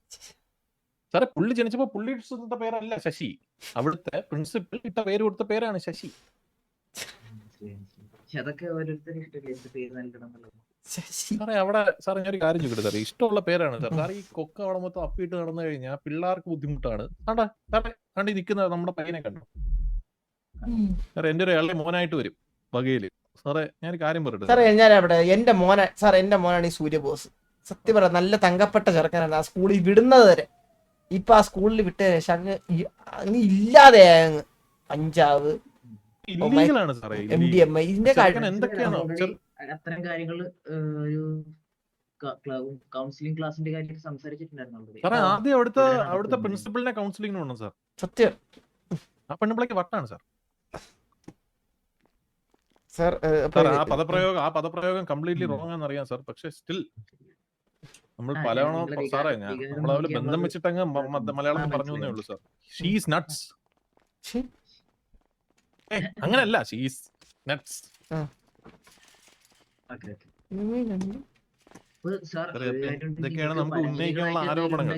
സാറേ. പുള്ളി ജനിച്ചപ്പോ പുള്ളി ഇട്ട പേരല്ല ശശി. അവിടുത്തെ പ്രിൻസിപ്പൽ ഇട്ട പേര് കൊടുത്ത പേരാണ് ശശി. സാറേ അവിടെ സാറേ ഞാനൊരു കാര്യം ചോദിക്കട്ടെ സാറേ. ഇഷ്ടമുള്ള പേരാണ് സാർ. സാർ ഈ കൊക്ക അവിടെ മൊത്തം അപ്പിട്ട് നടന്നു കഴിഞ്ഞാൽ പിള്ളേർക്ക് ബുദ്ധിമുട്ടാണ്. സാറേ കണ്ടി നിൽക്കുന്ന നമ്മുടെ പയ്യനെ കണ്ടു സാറേ. എന്റെ ഒരു ഇളയ മോനായിട്ട് വരും വകയില്. സാറേ ഞാനൊരു കാര്യം പറയട്ടെ സാറേ. ഞാൻ അവിടെ എന്റെ മോനാണ് ഈ സൂര്യബോസ്. സത്യം പറയാം നല്ല തങ്കപ്പെട്ട ചെറുക്കനാണ്. ആ സ്കൂളിൽ വിടുന്നത് വരെ. ഇപ്പൊ ആ സ്കൂളിൽ വിട്ട ശേഷം അങ്ങ് ഇല്ലാതെ അങ്ങ് കഞ്ചാവ് ഇല്ലീഗലാണ് സാറേ. MDMA ഇതിന്റെ എന്തൊക്കെയാണോ അത്തരം കാര്യങ്ങൾ ഒരു കൗൺസിലിംഗ് ക്ലാസിന്റെ കാര്യം സംസാരിച്ചിട്ടുണ്ടായിരുന്നു സാറേ ആദ്യം അവിടുത്തെ പ്രിൻസിപ്പലിനെ കൗൺസിലിംഗിന് വേണം സാർ. സത്യം ആ പെണ്ണുപിള്ളക്ക് വട്ടാണ് സാർ. സാർ ആ പദപ്രയോഗം കംപ്ലീറ്റ്ലി റോങ് ആണെന്ന് അറിയാം സാർ. പക്ഷെ സ്റ്റിൽ നമ്മൾ പലവണ സാറേ നമ്മളെ ബന്ധം വെച്ചിട്ടങ്ങ് മലയാളത്തിൽ പറഞ്ഞു എന്നേ ഉള്ളൂ സാർ. She's nuts. അങ്ങനല്ല, ഷീസ് നട്ട്സ്. ഇതൊക്കെയാണ് നമുക്ക് ഉന്നയിക്കാനുള്ള ആരോപണങ്ങൾ.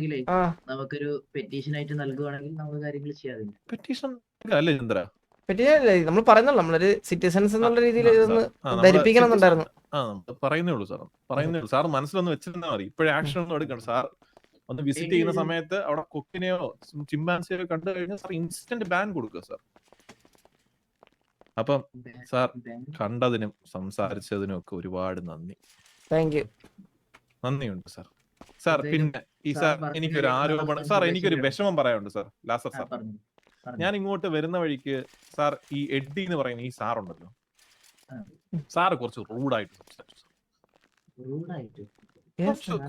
നമുക്കൊരു പെറ്റീഷൻ ആയിട്ട് നൽകുവാണെങ്കിൽ നമുക്ക് കാര്യങ്ങൾ ചെയ്യാതെ. പെറ്റീഷൻ അല്ലേ ചന്ദ്ര? പറ്റിയല്ലേ നമ്മൾ പറയുന്നുള്ളൂ, നമ്മളൊരു സിറ്റിസൺസ് എന്നുള്ള രീതിയിൽ ഇതൊന്ന് ധരിപ്പിക്കണം എന്നുണ്ടായിരുന്നു. പറയുന്നേ ഉള്ളൂ സാർ, പറയുന്നേ ഉള്ളൂ സാർ. മനസ്സിലൊന്ന് വെച്ചിരുന്നാൽ മതി. ഇപ്പോഴും ആക്ഷൻ ഒന്നും എടുക്കണം സാർ. ഒന്ന് വിസിറ്റ് ചെയ്യുന്ന സമയത്ത് അവിടെ കൊക്കിനെയോ ചിമ്പാൻസിയോ കണ്ടു കഴിഞ്ഞാൽ സാർ ഇൻസ്റ്റന്റ് ബാൻ കൊടുക്കുക സാർ. അപ്പം സാർ കണ്ടതിനും സംസാരിച്ചതിനും ഒക്കെ ഒരുപാട് നന്ദി. Thank you. നന്ദിയുണ്ട് സാർ. സാർ പിന്നെ ഈ സാർ എനിക്കൊരു ആരോപണം സാർ, എനിക്കൊരു വിഷമം പറയാനുണ്ട് സാർ. ലാസർ സാർ, ഞാൻ ഇങ്ങോട്ട് വരുന്ന വഴിക്ക് സാർ ഈ എഡ്ഡി എന്ന് പറയുന്ന ഈ സാർ ഉണ്ടല്ലോ, സാറ് കുറച്ച് റൂഡായിട്ട് സംസാരിച്ചു.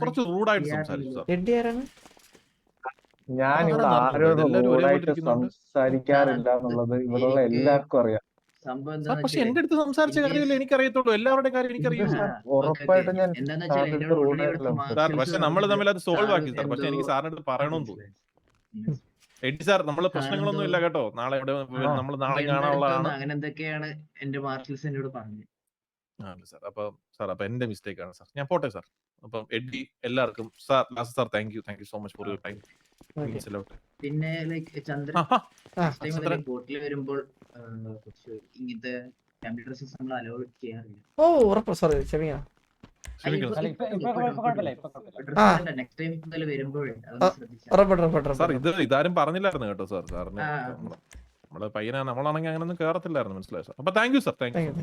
കുറച്ച് റൂഡായിട്ട് സംസാരിച്ചു സാർ. എഡ്ഡി ആരാണ്? ഞാൻ ഇവിടെ ആരോടും റൂഡായിട്ട് സംസാരിക്കാറില്ല എന്നുള്ളത് ഇവിടെയുള്ള എല്ലാവർക്കും അറിയാം. പക്ഷെ എന്റെ അടുത്ത് സംസാരിച്ച കാര്യമല്ലേ എനിക്കറിയത്തുള്ളൂ, എല്ലാവരുടെ കാര്യം എനിക്കറിയാം. ഉറപ്പായിട്ടും ഞാൻ സാർ പക്ഷെ നമ്മൾ തമ്മിൽ അത് സോൾവ് ആക്കി സാർ. പക്ഷെ എനിക്ക് സാറിന്റെ അടുത്ത് പറയണമെന്ന് തോന്നി. എഡി സാർ, നമ്മള് പ്രശ്നങ്ങളൊന്നും ഇല്ല കേട്ടോ. നാളെ നമ്മൾ നാളെ കാണാനുള്ളതാണ്. അങ്ങനെ എന്തൊക്കെയാണ് എന്റെ മാർഷൽസ് എന്നോട് പറഞ്ഞത്. അപ്പൊ എന്റെ മിസ്റ്റേക്ക് ആണ് സാർ. ഞാൻ പോട്ടെ സാർ. അപ്പം എഡി എല്ലാവർക്കും sir, last sir thank you so much for your time. പിന്നെ ലൈക്ക് ചന്ദ്രൻ ബോട്ടിൽ വരുമ്പോൾ ഇങ്ങനത്തെ ഫാമിലി ഡ്രസ്സസ് നമ്മൾ അലോ ചെയ്യാറില്ല. ഓ ഉറപ്പ്, സോറി ക്ഷമിക്കണം. നെക്സ്റ്റ് ടൈം വരുമ്പോഴേ സാർ ഇതാരും പറഞ്ഞില്ലായിരുന്നു കേട്ടോ സാർ. സാറിന് നമ്മളെ പയ്യനാ, നമ്മളാണെങ്കിൽ അങ്ങനെ ഒന്നും കേറത്തില്ലായിരുന്നു. മനസ്സിലായോ സാർ? അപ്പൊ thank you sir, thank you.